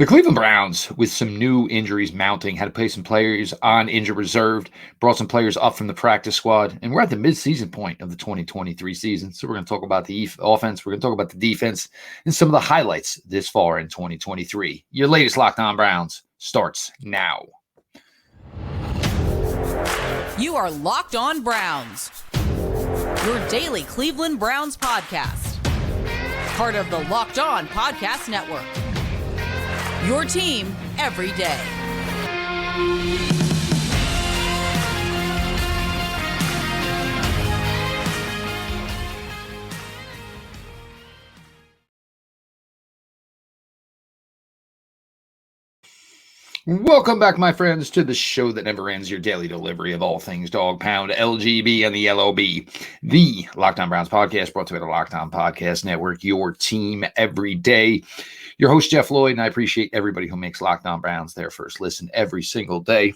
The Cleveland Browns, with some new injuries mounting, had to play some players on injured reserve, brought some players up from the practice squad, and we're at the mid-season point of the 2023 season. So we're going to talk about the offense, we're going to talk about the defense, and some of the highlights this far in 2023. Your latest Locked On Browns starts now. You are Locked On Browns, your daily Cleveland Browns podcast. Part of the Locked On Podcast Network. Your team every day. Welcome back, my friends, to the show that never ends, your daily delivery of all things Dog Pound, LGB, and the LOB. The Locked On Browns podcast, brought to you by the Locked On Podcast Network, your team every day. Your host, Jeff Lloyd, and I appreciate everybody who makes Locked On Browns their first listen every single day.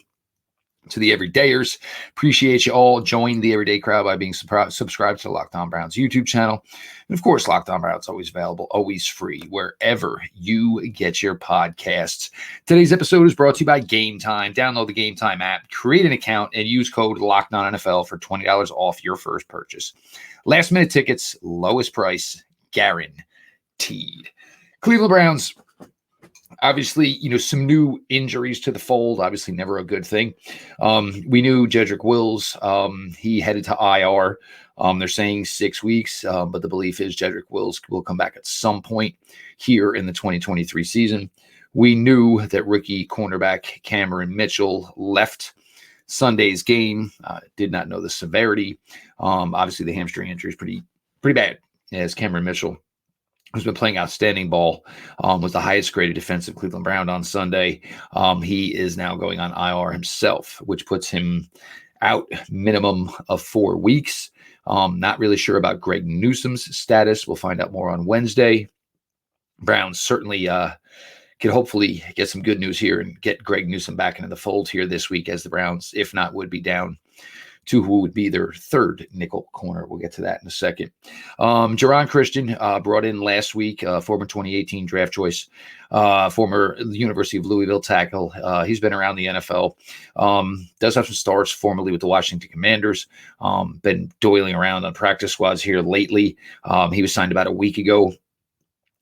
To the everydayers, appreciate you all. Join the everyday crowd by being subscribed to the Locked On Browns YouTube channel. And of course, Locked On Browns always available, always free, wherever you get your podcasts. Today's episode is brought to you by Game Time. Download the Game Time app, create an account, and use code LOCKEDONNFL for $20 off your first purchase. Last minute tickets, lowest price, guaranteed. Cleveland Browns. Obviously, some new injuries to the fold, obviously never a good thing. We knew Jedrick Wills, he headed to IR. They're saying 6 weeks, but the belief is Jedrick Wills will come back at some point here in the 2023 season. We knew that rookie cornerback Cameron Mitchell left Sunday's game, did not know the severity. Obviously, the hamstring injury is pretty bad, as Cameron Mitchell, who's been playing outstanding ball, was the highest graded defensive Cleveland Brown on Sunday. He is now going on IR himself, which puts him out minimum of 4 weeks. Not really sure about Greg Newsome's status. We'll find out more on Wednesday. Browns certainly can hopefully get some good news here and get Greg Newsome back into the fold here this week, as the Browns, if not, would be down to who would be their third nickel corner. We'll get to that in a second. Geron Christian, brought in last week, former 2018 draft choice, former University of Louisville tackle. He's been around the NFL, does have some starts formerly with the Washington Commanders, been doiling around on practice squads here lately. He was signed about a week ago.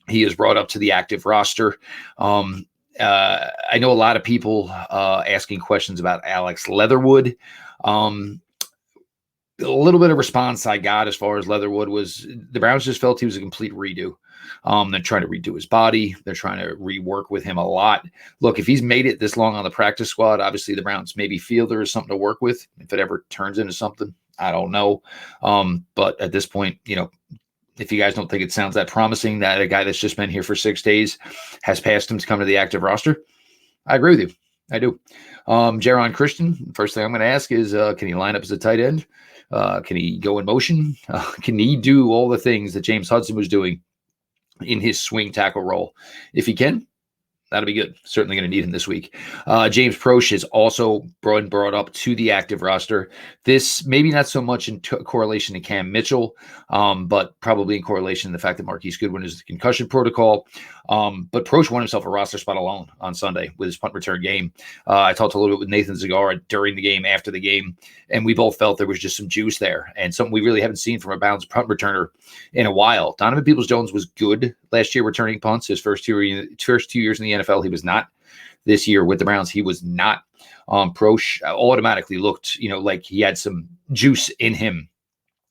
He is brought up to the active roster. I know a lot of people asking questions about Alex Leatherwood. A little bit of response I got as far as Leatherwood was the Browns just felt he was a complete redo. They're trying to redo his body. They're trying to rework with him a lot. Look, if he's made it this long on the practice squad, obviously the Browns maybe feel there is something to work with. If it ever turns into something, I don't know. But at this point, if you guys don't think it sounds that promising that a guy that's just been here for 6 days has passed him to come to the active roster, I agree with you. I do. Geron Christian, first thing I'm going to ask is, can he line up as a tight end? Can he go in motion? Can he do all the things that James Hudson was doing in his swing tackle role? If he can, that'll be good. Certainly going to need him this week. James Proche is also brought up to the active roster. This maybe not so much in correlation to Cam Mitchell, but probably in correlation to the fact that Marquise Goodwin is the concussion protocol. But Proche won himself a roster spot alone on Sunday with his punt return game. I talked a little bit with Nathan Zagara during the game, after the game, and we both felt there was just some juice there and something we really haven't seen from a Browns punt returner in a while. Donovan Peoples-Jones was good last year returning punts. His first 2 years in the NFL, he was not. This year with the Browns, he was not. Proche automatically looked, like he had some juice in him.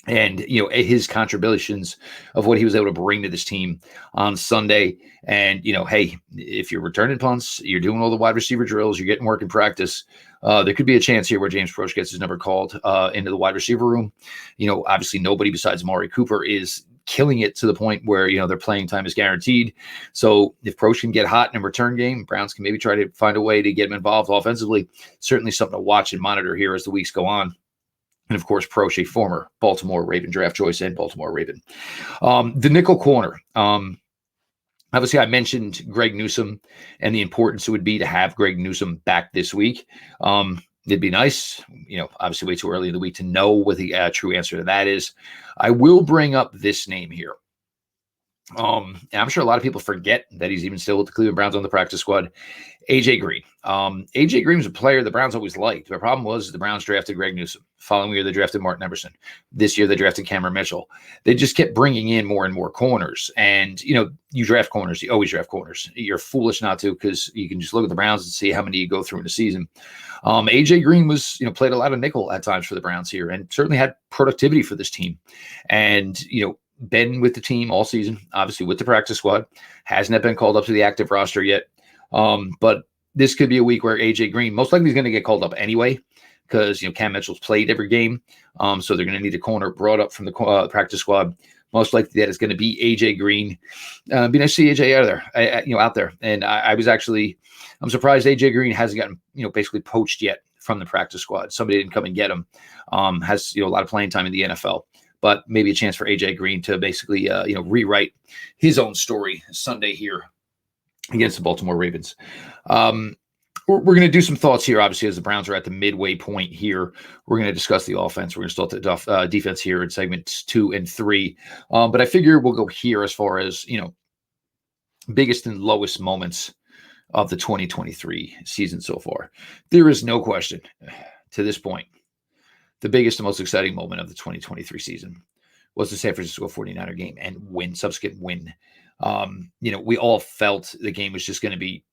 And, his contributions of what he was able to bring to this team on Sunday. And, hey, if you're returning punts, you're doing all the wide receiver drills, you're getting work in practice, there could be a chance here where James Proche gets his number called into the wide receiver room. Obviously nobody besides Amari Cooper is killing it to the point where, their playing time is guaranteed. So if Proche can get hot in a return game, Browns can maybe try to find a way to get him involved offensively. Certainly something to watch and monitor here as the weeks go on. And of course, Proche, a former Baltimore Raven draft choice and Baltimore Raven. The nickel corner. Obviously, I mentioned Greg Newsome and the importance it would be to have Greg Newsome back this week. It'd be nice, obviously way too early in the week to know what the true answer to that is. I will bring up this name here. And I'm sure a lot of people forget that he's even still with the Cleveland Browns on the practice squad. AJ Green. AJ Green was a player the Browns always liked. The problem was the Browns drafted Greg Newsome. Following year, they drafted Martin Emerson. This year, they drafted Cameron Mitchell. They just kept bringing in more and more corners. And, you draft corners. You always draft corners. You're foolish not to, because you can just look at the Browns and see how many you go through in a season. AJ Green was, played a lot of nickel at times for the Browns here, and certainly had productivity for this team. And, been with the team all season, obviously with the practice squad, hasn't been called up to the active roster yet. But this could be a week where AJ Green most likely is going to get called up anyway, because, Cam Mitchell's played every game. So they're going to need a corner brought up from the practice squad. Most likely that is going to be AJ Green. Be nice to see AJ out there. And I'm surprised AJ Green hasn't gotten, basically poached yet from the practice squad. Somebody didn't come and get him. Has, a lot of playing time in the NFL. But maybe a chance for AJ Green to basically, rewrite his own story Sunday here against the Baltimore Ravens. We're going to do some thoughts here, obviously, as the Browns are at the midway point here. We're going to discuss the offense. We're going to start the defense here in segments 2 and 3. But I figure we'll go here as far as, biggest and lowest moments of the 2023 season so far. There is no question to this point. The biggest and most exciting moment of the 2023 season was the San Francisco 49er game and subsequent win. We all felt the game was just going to be,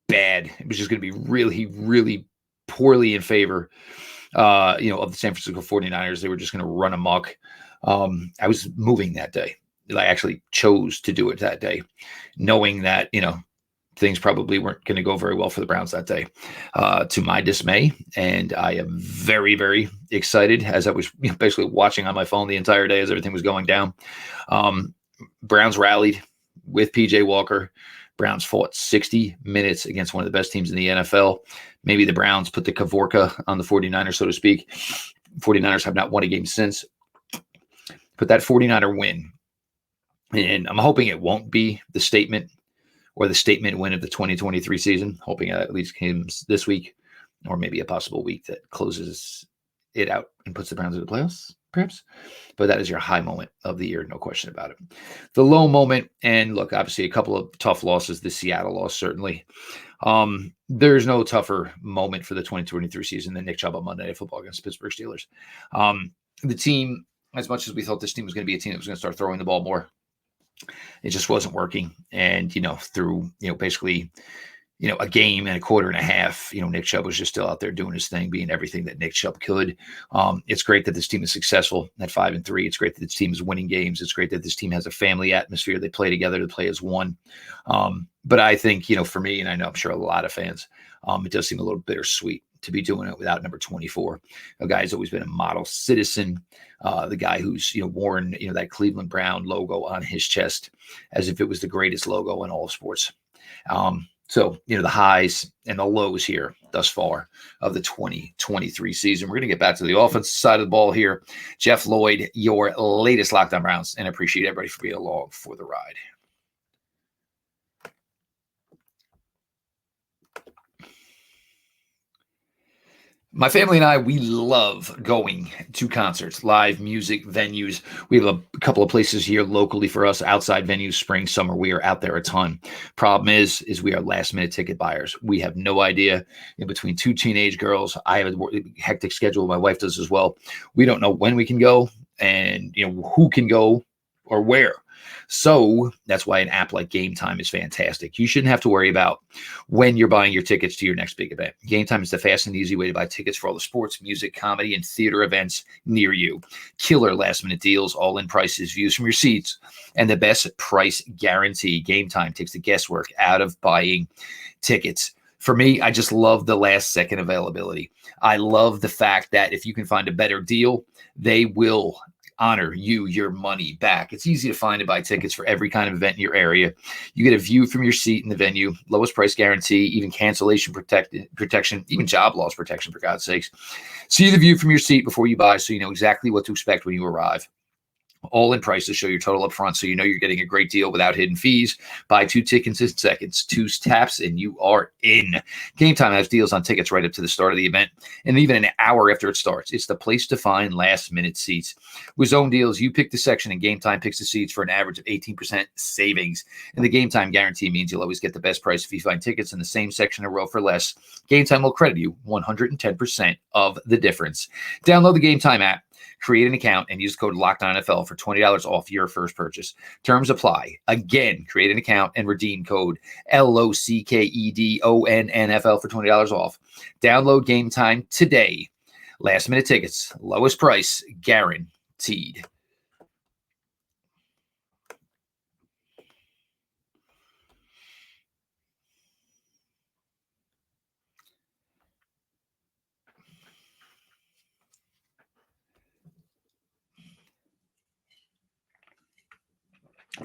bad. It was just going to be really, really poorly in favor, of the San Francisco 49ers. They were just going to run amok. I was moving that day. I actually chose to do it that day, knowing that, things probably weren't going to go very well for the Browns that day, to my dismay. And I am very, very excited, as I was basically watching on my phone the entire day as everything was going down. Browns rallied with PJ Walker. Browns fought 60 minutes against one of the best teams in the NFL. Maybe the Browns put the Kavorka on the 49ers, so to speak. 49ers have not won a game since. But that 49er win, and I'm hoping it won't be the statement or the statement win of the 2023 season, hoping it at least comes this week, or maybe a possible week that closes it out and puts the Browns in the playoffs, perhaps. But that is your high moment of the year, no question about it. The low moment, and look, obviously a couple of tough losses, the Seattle loss, certainly. There's no tougher moment for the 2023 season than Nick Chubb on Monday Night Football against the Pittsburgh Steelers. The team, as much as we thought this team was going to be a team that was going to start throwing the ball more, it just wasn't working. And, through, basically, a game and a quarter and a half, Nick Chubb was just still out there doing his thing, being everything that Nick Chubb could. It's great that this team is successful at 5-3. It's great that this team is winning games. It's great that this team has a family atmosphere. They play together, they play as one. But I think, for me, and I know I'm sure a lot of fans, it does seem a little bittersweet to be doing it without number 24. A guy who's always been a model citizen, the guy who's, worn, that Cleveland Brown logo on his chest as if it was the greatest logo in all of sports. So, the highs and the lows here thus far of the 2023 season. We're going to get back to the offensive side of the ball here. Jeff Lloyd, your latest Locked On Browns, and I appreciate everybody for being along for the ride. My family and I, we love going to concerts, live music venues. We have a couple of places here locally for us, outside venues, spring, summer. We are out there a ton. Problem is we are last-minute ticket buyers. We have no idea. In between two teenage girls, I have a hectic schedule. My wife does as well. We don't know when we can go and, who can go or where. So that's why an app like Game Time is fantastic. You shouldn't have to worry about when you're buying your tickets to your next big event. Game Time is the fast and easy way to buy tickets for all the sports, music, comedy, and theater events near you. Killer last-minute deals, all-in prices, views from your seats, and the best price guarantee. Game Time takes the guesswork out of buying tickets. For me, I just love the last-second availability. I love the fact that if you can find a better deal, they will honor you your money back. It's easy to find and buy tickets for every kind of event in your area. You get a view from your seat in the venue, lowest price guarantee, even cancellation protection, even job loss protection, for God's sakes. See the view from your seat before you buy so you know exactly what to expect when you arrive. All in prices show your total up front, so you know you're getting a great deal without hidden fees. Buy 2 tickets in seconds, 2 taps, and you are in. Game Time has deals on tickets right up to the start of the event, and even an hour after it starts. It's the place to find last-minute seats. With Zone Deals, you pick the section, and Game Time picks the seats for an average of 18% savings. And the Game Time guarantee means you'll always get the best price if you find tickets in the same section in a row for less. Game Time will credit you 110% of the difference. Download the Game Time app. Create an account and use code LOCKEDONNFL for $20 off your first purchase. Terms apply. Again, create an account and redeem code LOCKEDONNFL for $20 off. Download Game Time today. Last minute tickets, lowest price, guaranteed.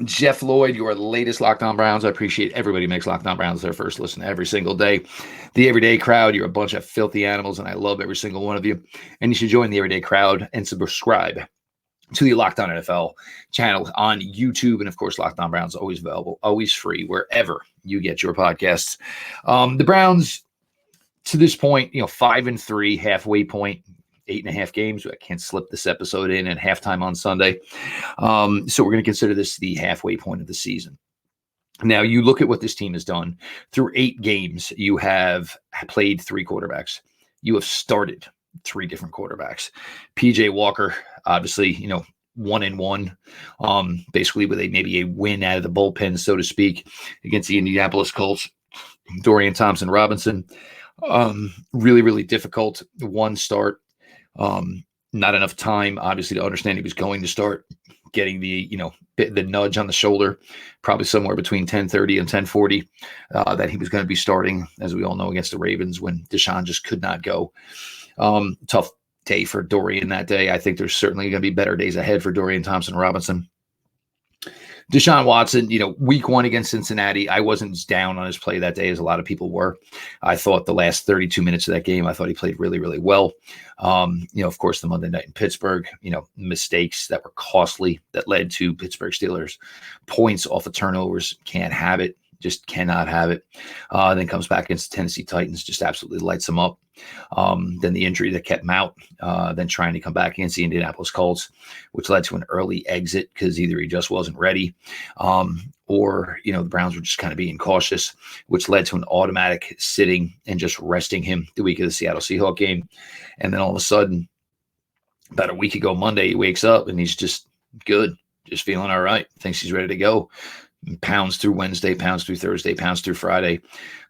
Jeff Lloyd, your latest Locked On Browns. I appreciate everybody who makes Locked On Browns their first listen every single day. The Everyday Crowd, you're a bunch of filthy animals, and I love every single one of you. And you should join the Everyday Crowd and subscribe to the Locked On NFL channel on YouTube. And, of course, Locked On Browns, always available, always free, wherever you get your podcasts. The Browns, to this point, 5-3, halfway point. 8.5 games. I can't slip this episode in at halftime on Sunday. So we're going to consider this the halfway point of the season. Now, you look at what this team has done. Through 8 games, you have played 3 quarterbacks. You have started 3 different quarterbacks. PJ Walker, obviously, 1-1, basically with maybe a win out of the bullpen, so to speak, against the Indianapolis Colts. Dorian Thompson-Robinson, really, really difficult. 1 start. Not enough time, obviously, to understand he was going to start, getting the nudge on the shoulder, probably somewhere between 10:30 and 10:40, that he was going to be starting, as we all know, against the Ravens when Deshaun just could not go. Tough day for Dorian that day. I think there's certainly going to be better days ahead for Dorian Thompson-Robinson. Deshaun Watson, week 1 against Cincinnati, I wasn't as down on his play that day as a lot of people were. I thought the last 32 minutes of that game, I thought he played really, really well. Of course, the Monday night in Pittsburgh, mistakes that were costly that led to Pittsburgh Steelers points off of turnovers. Can't have it. Just cannot have it. Then comes back against the Tennessee Titans, just absolutely lights them up. Then the injury that kept him out, then trying to come back against the Indianapolis Colts, which led to an early exit because either he just wasn't ready, or the Browns were just kind of being cautious, which led to an automatic sitting and just resting him the week of the Seattle Seahawks game. And then all of a sudden, about a week ago Monday, he wakes up and he's just good, just feeling all right, thinks he's ready to go. Pounds through Wednesday, pounds through Thursday, pounds through Friday,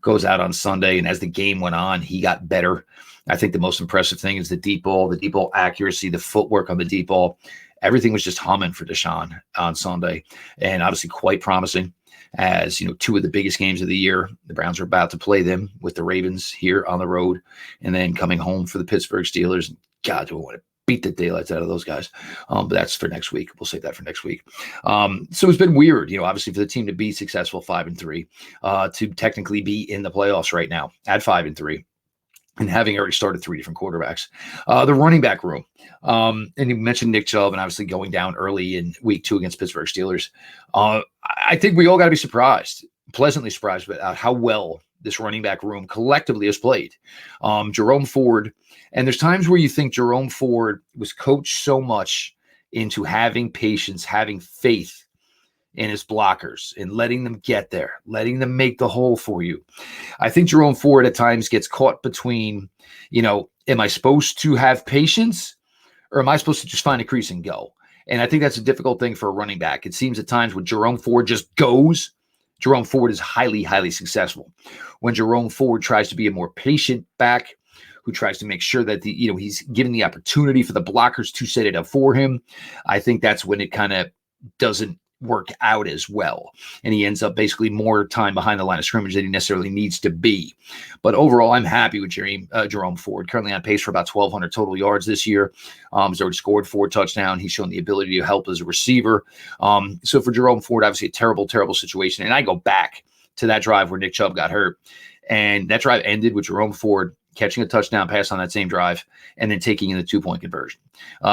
goes out on Sunday. And as the game went on, he got better. I think the most impressive thing is the deep ball accuracy, the footwork on the deep ball. Everything was just humming for Deshaun on Sunday, and obviously quite promising as, 2 of the biggest games of the year. The Browns are about to play them with the Ravens here on the road, and then coming home for the Pittsburgh Steelers. God, do I want to beat the daylights out of those guys. But that's for next week. We'll save that for next week. So it's been weird, obviously for the team to be successful 5-3, to technically be in the playoffs right now at 5-3. And having already started 3 different quarterbacks. The running back room. And you mentioned Nick Chubb and obviously going down early in week 2 against Pittsburgh Steelers. I think we all got to be surprised, pleasantly surprised about how well this running back room collectively has played. Jerome Ford, and there's times where you think Jerome Ford was coached so much into having patience, having faith in his blockers and letting them get there, letting them make the hole for you. I think Jerome Ford at times gets caught between, am I supposed to have patience or am I supposed to just find a crease and go? And I think that's a difficult thing for a running back. It seems at times when Jerome Ford just goes, Jerome Ford is highly, highly successful. When Jerome Ford tries to be a more patient back, who tries to make sure that he's given the opportunity for the blockers to set it up for him, I think that's when it kind of doesn't work out as well. And he ends up basically more time behind the line of scrimmage than he necessarily needs to be. But overall, I'm happy with Jerome Ford, currently on pace for about 1,200 total yards this year. He's already scored 4 touchdowns. He's shown the ability to help as a receiver. So for Jerome Ford, obviously a terrible, terrible situation. And I go back to that drive where Nick Chubb got hurt. And that drive ended with Jerome Ford catching a touchdown pass on that same drive, and then taking in the 2-point conversion.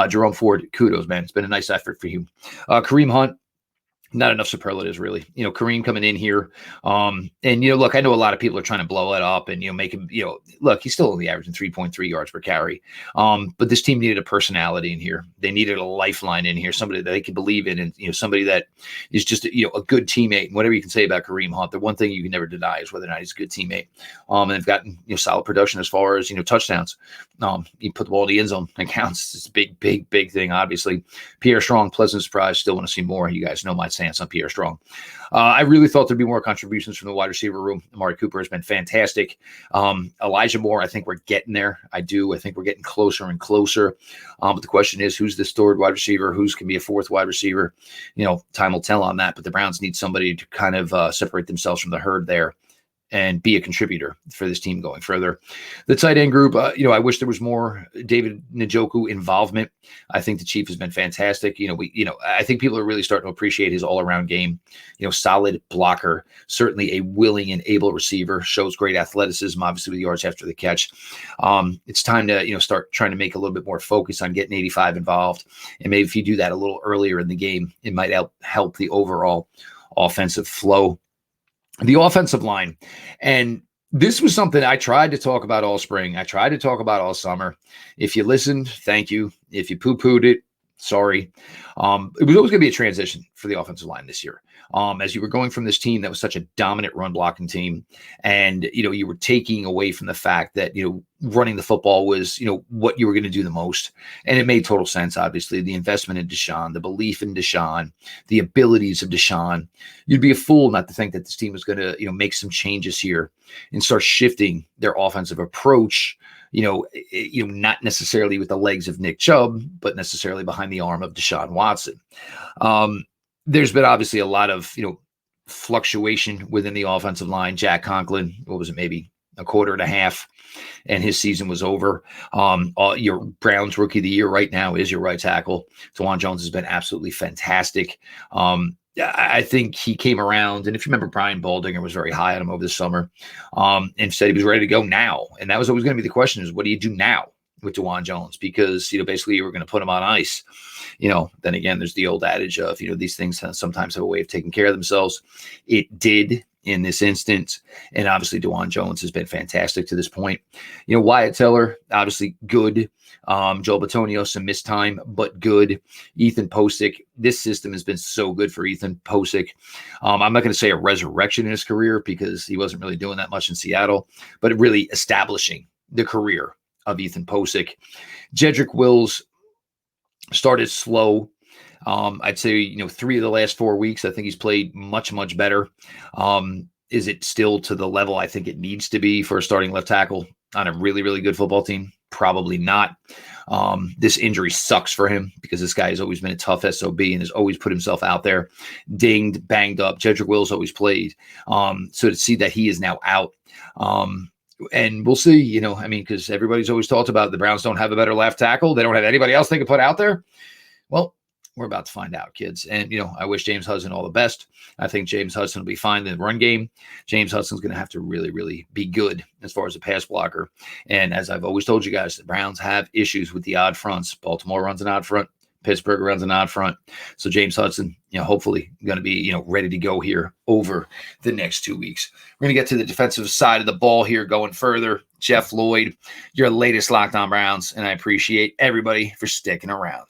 Jerome Ford, kudos, man. It's been a nice effort for you. Kareem Hunt, not enough superlatives, really. Kareem coming in here. And, look, I know a lot of people are trying to blow it up and, make him, look, he's still only averaging 3.3 yards per carry. But this team needed a personality in here. They needed a lifeline in here, somebody that they could believe in, and, somebody that is just, a good teammate. And whatever you can say about Kareem Hunt, the one thing you can never deny is whether or not he's a good teammate. And they've gotten, solid production as far as, touchdowns. You put the ball in the end zone, it counts. It's a big, big, big thing, obviously. Pierre Strong, pleasant surprise. Still want to see more. You guys know my stance on Pierre Strong. I really thought there'd be more contributions from the wide receiver room. Amari Cooper has been fantastic. Elijah Moore, I think we're getting there. I think we're getting closer and closer. But the question is, who's the third wide receiver? Who's can be a fourth wide receiver? Time will tell on that. But the Browns need somebody to kind of separate themselves from the herd there and be a contributor for this team going further. The tight end group, I wish there was more David Njoku involvement. I think the Chief has been fantastic. I think people are really starting to appreciate his all-around game. Solid blocker, certainly a willing and able receiver, shows great athleticism, obviously with yards after the catch. It's time to, start trying to make a little bit more focus on getting 85 involved. And maybe if you do that a little earlier in the game, it might help the overall offensive flow. The offensive line. And this was something I tried to talk about all spring. I tried to talk about all summer. If you listened, thank you. If you poo-pooed it, sorry. It was always going to be a transition for the offensive line this year. As you were going from this team that was such a dominant run blocking team, and you were taking away from the fact that running the football was what you were going to do the most, and it made total sense. Obviously, the investment in Deshaun, the belief in Deshaun, the abilities of Deshaun. You'd be a fool not to think that this team was going to make some changes here and start shifting their offensive approach. Not necessarily with the legs of Nick Chubb, but necessarily behind the arm of Deshaun Watson. There's been obviously a lot of, fluctuation within the offensive line. Jack Conklin, what was it, maybe a quarter and a half, and his season was over. Your Browns rookie of the year right now is your right tackle. DeJuan Jones has been absolutely fantastic. I think he came around, and if you remember, Brian Baldinger was very high on him over the summer, and said he was ready to go now. And that was always going to be the question: is what do you do now with DeJuan Jones? Because basically you were going to put him on ice. Then again, there's the old adage of these things sometimes have a way of taking care of themselves. It did in this instance, and obviously DeJuan Jones has been fantastic to this point. Wyatt Teller, obviously good. Joel Bitonio, some missed time, but good. Ethan Posick, this system has been so good for Ethan Posick. I'm not going to say a resurrection in his career because he wasn't really doing that much in Seattle, but really establishing the career of Ethan Posick. Jedrick Wills started slow. I'd say, 3 of the last 4 weeks, I think he's played much, much better. Is it still to the level I think it needs to be for a starting left tackle on a really, really good football team? Probably not. This injury sucks for him because this guy has always been a tough SOB and has always put himself out there, dinged, banged up. Jedrick Wills always played. So to see that he is now out, and we'll see, because everybody's always talked about the Browns don't have a better left tackle. They don't have anybody else they can put out there. Well, we're about to find out, kids. And, I wish James Hudson all the best. I think James Hudson will be fine in the run game. James Hudson's going to have to really, really be good as far as a pass blocker. And as I've always told you guys, the Browns have issues with the odd fronts. Baltimore runs an odd front. Pittsburgh runs an odd front. So James Hudson, hopefully going to be, ready to go here over the next 2 weeks. We're going to get to the defensive side of the ball here going further. Jeff Lloyd, your latest Locked On Browns, and I appreciate everybody for sticking around.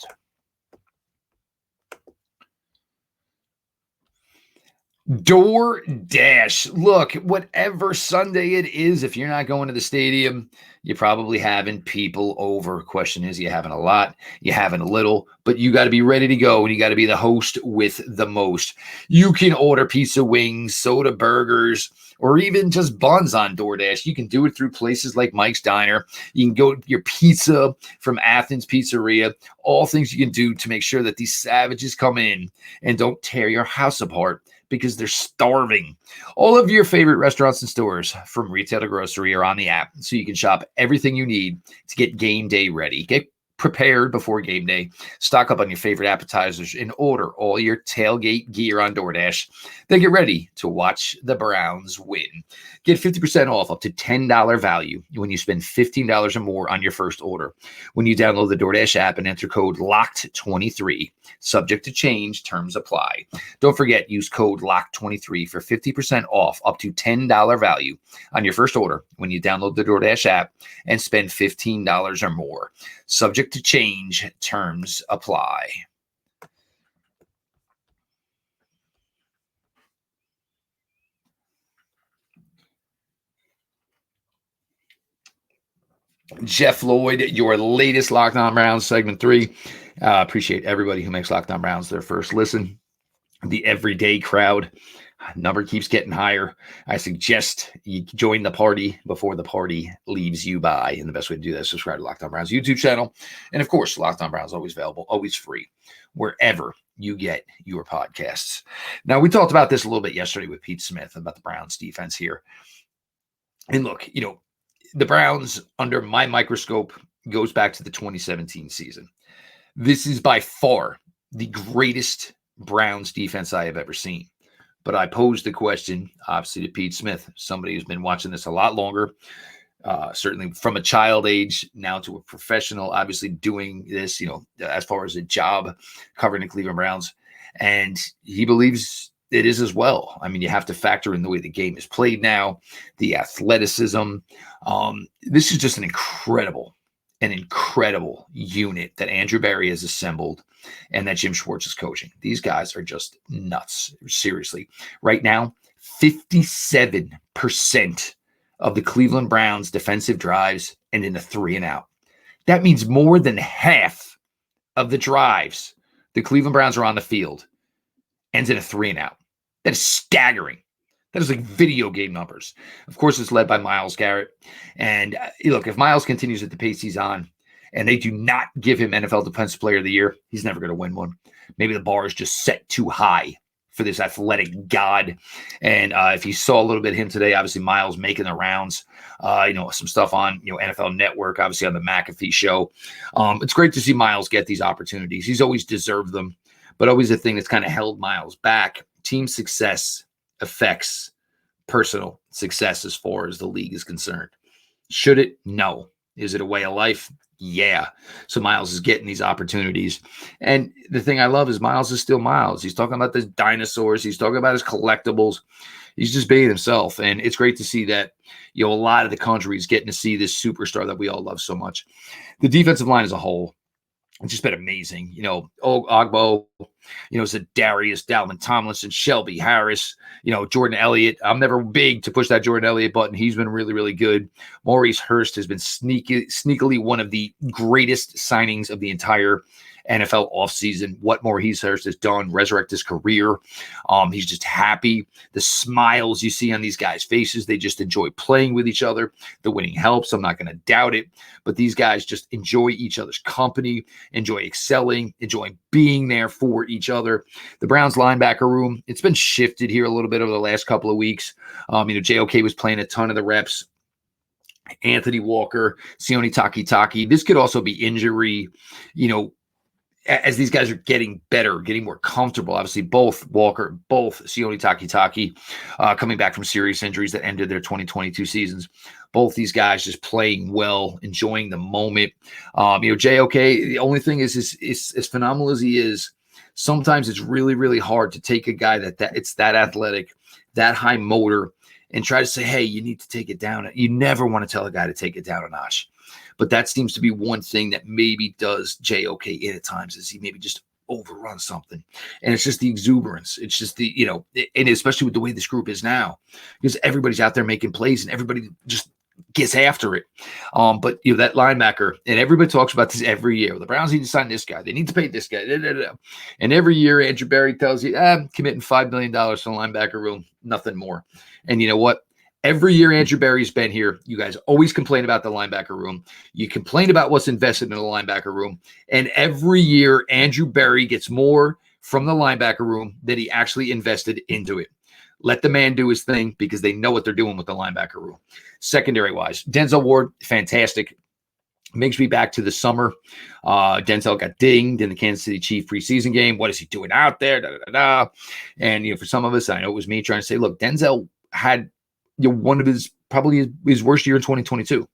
DoorDash. Look, whatever Sunday it is, if you're not going to the stadium, you're probably having people over. Question is, you having a lot, you having a little, but you got to be ready to go, and you got to be the host with the most. You can order pizza, wings, soda, burgers, or even just buns on DoorDash. You can do it through places like Mike's Diner. You can go your pizza from Athens Pizzeria. All things you can do to make sure that these savages come in and don't tear your house apart, because they're starving. All of your favorite restaurants and stores, from retail to grocery, are on the app, so you can shop everything you need to get game day ready. Get prepared before game day. Stock up on your favorite appetizers and order all your tailgate gear on DoorDash. Then get ready to watch the Browns win. Get 50% off up to $10 value when you spend $15 or more on your first order. When you download the DoorDash app and enter code LOCKED23. Subject to change, terms apply. Don't forget, use code LOCKED23 for 50% off up to $10 value on your first order when you download the DoorDash app and spend $15 or more. Subject to change, terms apply. Jeff Lloyd, your latest Locked On Browns, segment 3. Appreciate everybody who makes Locked On Browns their first listen. The everyday crowd number keeps getting higher. I suggest you join the party before the party leaves you by. And the best way to do that is subscribe to Locked On Browns YouTube channel. And of course, Locked On Browns always available, always free, wherever you get your podcasts. Now, we talked about this a little bit yesterday with Pete Smith about the Browns defense here. And look, the Browns, under my microscope, goes back to the 2017 season. This is by far the greatest Browns defense I have ever seen. But I posed the question, obviously, to Pete Smith, somebody who's been watching this a lot longer, certainly from a child age now to a professional, obviously doing this, as far as a job covering the Cleveland Browns. And he believes it is as well. I mean, you have to factor in the way the game is played now, the athleticism. This is just an incredible unit that Andrew Berry has assembled and that Jim Schwartz is coaching. These guys are just nuts. Seriously. Right now, 57% of the Cleveland Browns defensive drives end in a 3-and-out. That means more than half of the drives the Cleveland Browns are on the field ends in a 3-and-out. That is staggering. That is like video game numbers. Of course, it's led by Myles Garrett. And look, if Myles continues at the pace he's on and they do not give him NFL Defensive Player of the Year, he's never going to win one. Maybe the bar is just set too high for this athletic god. And if you saw a little bit of him today, obviously Myles making the rounds, some stuff on, NFL Network, obviously on the McAfee show. It's great to see Myles get these opportunities. He's always deserved them, but always a thing that's kind of held Myles back. Team success affects personal success as far as the league is concerned. Should it? No. Is it a way of life? Yeah. So Myles is getting these opportunities. And the thing I love is Myles is still Myles. He's talking about the dinosaurs. He's talking about his collectibles. He's just being himself. And it's great to see that, a lot of the country is getting to see this superstar that we all love so much. The defensive line as a whole, it's just been amazing. Ogbo, Zadarius, Dalvin Tomlinson, Shelby Harris, Jordan Elliott. I'm never big to push that Jordan Elliott button. He's been really, really good. Maurice Hurst has been sneakily one of the greatest signings of the entire NFL offseason. What Maurice Hurst has done, resurrect his career. He's just happy. The smiles you see on these guys' faces, they just enjoy playing with each other. The winning helps. I'm not going to doubt it. But these guys just enjoy each other's company, enjoy excelling, enjoy being there for each other. The Browns linebacker room, it's been shifted here a little bit over the last couple of weeks. JOK was playing a ton of the reps. Anthony Walker, Sione Takitaki. This could also be injury, as these guys are getting better, getting more comfortable. Obviously, both Walker, both Sione Takitaki coming back from serious injuries that ended their 2022 seasons. Both these guys just playing well, enjoying the moment. JOK, the only thing is as phenomenal as he is, sometimes it's really, really hard to take a guy that it's that athletic, that high motor, and try to say, hey, you need to take it down. You never want to tell a guy to take it down a notch. But that seems to be one thing that maybe does JOK in at times, is he maybe just overruns something. And it's just the exuberance. It's just the, and especially with the way this group is now, because everybody's out there making plays and everybody just gets after it. But that linebacker, and everybody talks about this every year. The Browns need to sign this guy. They need to pay this guy. And every year, Andrew Berry tells you, I'm committing $5 million to the linebacker room, nothing more. And you know what? Every year Andrew Berry's been here, you guys always complain about the linebacker room. You complain about what's invested in the linebacker room. And every year Andrew Berry gets more from the linebacker room than he actually invested into it. Let the man do his thing, because they know what they're doing with the linebacker room. Secondary-wise, Denzel Ward, fantastic. Makes me back to the summer. Denzel got dinged in the Kansas City Chiefs preseason game. What is he doing out there? Da, da, da, da. And, for some of us, I know it was me trying to say, look, Denzel had one of probably his worst year in 2022.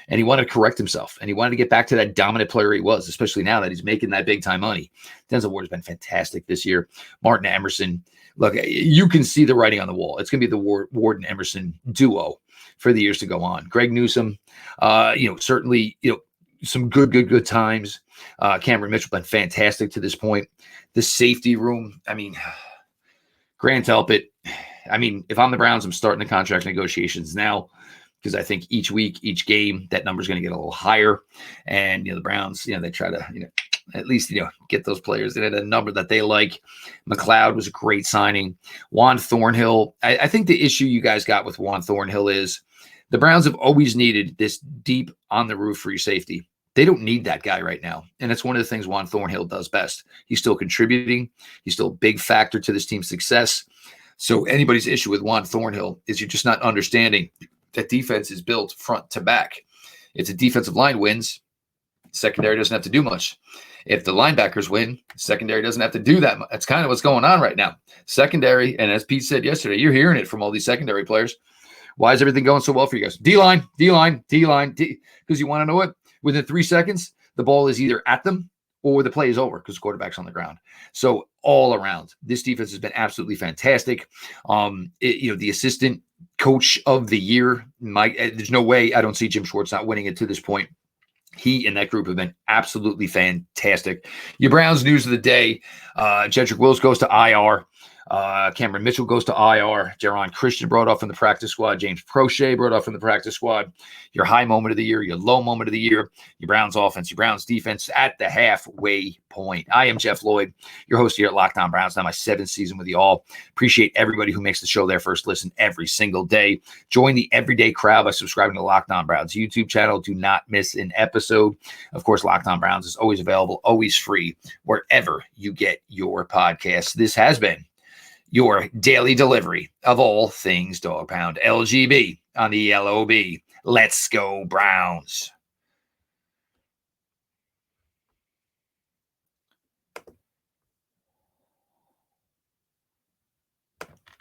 And he wanted to correct himself. And he wanted to get back to that dominant player he was, especially now that he's making that big time money. Denzel Ward has been fantastic this year. Martin Emerson. Look, you can see the writing on the wall. It's going to be the Ward and Emerson duo for the years to go on. Greg Newsome, certainly, some good times. Cameron Mitchell been fantastic to this point. The safety room, Grant Delpit. If I'm the Browns, I'm starting the contract negotiations now because I think each week, each game, that number is going to get a little higher. And, the Browns, they try to, at least, get those players in at a number that they like. McLeod was a great signing. Juan Thornhill. I think the issue you guys got with Juan Thornhill is the Browns have always needed this deep on the roof free safety. They don't need that guy right now. And it's one of the things Juan Thornhill does best. He's still contributing. He's still a big factor to this team's success. So anybody's issue with Juan Thornhill is you're just not understanding that defense is built front to back. If the defensive line wins, secondary doesn't have to do much. If the linebackers win, secondary doesn't have to do that much. That's kind of what's going on right now. Secondary, and as Pete said yesterday, you're hearing it from all these secondary players. Why is everything going so well for you guys? D-line, because you want to know what? Within 3 seconds, the ball is either at them or the play is over because the quarterback's on the ground. So all around, this defense has been absolutely fantastic. The assistant coach of the year, there's no way I don't see Jim Schwartz not winning it to this point. He and that group have been absolutely fantastic. Your Browns news of the day, Jedrick Wills goes to IR. Cameron Mitchell goes to IR. Geron Christian brought off from the practice squad. James Proche brought off from the practice squad. Your high moment of the year, your low moment of the year, your Browns offense, your Browns defense at the halfway point. I am Jeff Lloyd, your host here at Locked On Browns. Now my 7th season with you all. Appreciate everybody who makes the show their first listen every single day. Join the everyday crowd by subscribing to Locked On Browns YouTube channel. Do not miss an episode. Of course, Locked On Browns is always available, always free, wherever you get your podcasts. This has been your daily delivery of all things Dog Pound. LGB on the LOB. Let's go Browns.